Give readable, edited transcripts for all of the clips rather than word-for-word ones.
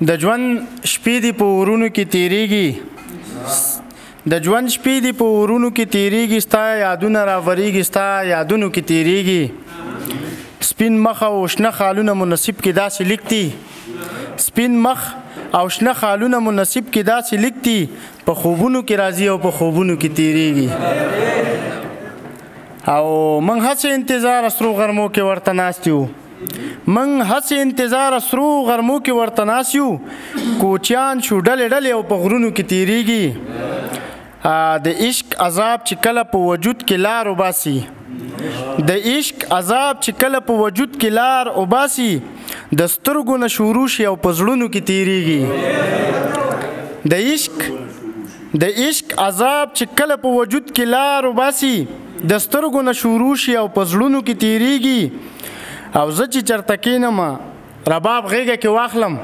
د ژوند شپې دي په ورونو کې تیریږي د ژوند شپې دي په ورونو کې تیریږي ستا یادونه راوریږي ستا یادونو کې تیریږي سپین مخ او شنه خالونه مناسب کې داسې لیکتي سپین مخ او شنه خالونه مناسب کې داسې لیکتي په خوبونو کې راځي او په خوبونو کې تیریږي او من هڅې انتظار سرو غرمو کې ورته ناست یو من هڅې انتظار سرو غرمو کې ورته ناست یو کوچیان شو ډلې ډلې او په غرونو کې تیریږي د عشق عذاب چې کله په وجود کې لار وباسي د عشق عذاب چې کله په وجود کې لار وباسي د سترګو نه شروع شي او په زړونو کې تیریږي د عشق عذاب چې کله په وجود کې لار وباسي د سترګو نه شروع شي او په زړونو کې تیریږي او زه چې چرته کینم رباب غیږه کې واخلم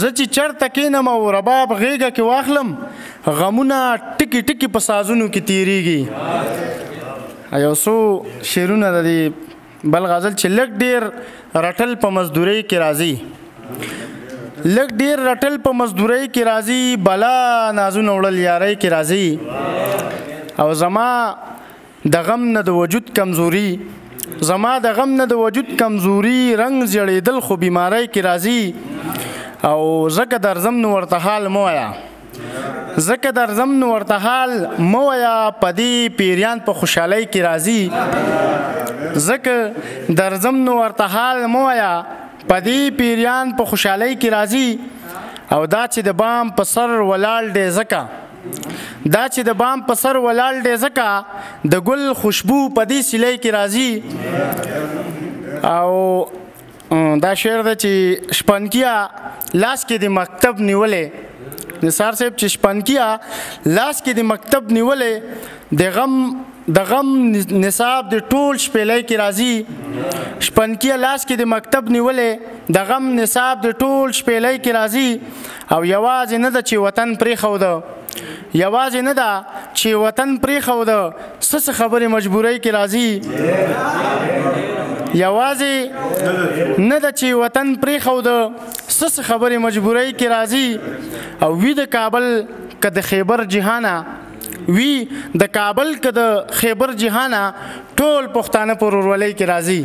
زه چې چرته کینم او رباب غیږه کې واخلم غمونه ټکي ټکي په سازونو کې تیریږي یو څو شعرونه د دې بل غزل چې لږ ډېر رټل په مزدورۍ کې راځي لږ ډېر رټل په مزدورۍ کې راځي بلا نازونه وړل یارۍ کې راځي او زما د غم نه د وجود کمزوري زما د غم نه د وجود کمزوري رنگ زیړېدل خو بیماری کې راځي او زکه درځم نو ورته حال مه وایه زکه درځم نو ورته حال مه وایه په دې پیریان په خوشحالۍ کې راځي زکه درځم نو ورته حال مه وایه په دې پیریان په خوشحالۍ کې راځي او دا چې د بام په سر ولاړ دی ځکه دا چې د بام په سر ولاړ دی ځکه د ګل خوشبو په دې سیلۍ کې راځي او دا شعر دی چې شپنکیه لاس کې د مکتب نیولې نثار صاحب چې شپنکیه لاس کې د مکتب نیولې د غم نصاب د ټول شپېلۍ کې راځي شپنکیه لاس کې د مکتب نیولې د غم نصاب د ټول شپېلۍ کې راځي او یوازې نه ده چې وطن پرېښوده یوازې نه ده چې وطن پرېښوده څه خبرې مجبورۍ کې راځي یوازې نه ده چې وطن پرېښوده څه خبرې مجبورۍ کې راځي او وي د کابل که د خیبر جهانه وی د کابل که د خیبر جهانه ټول پښتانه په ورورولۍ کې راځي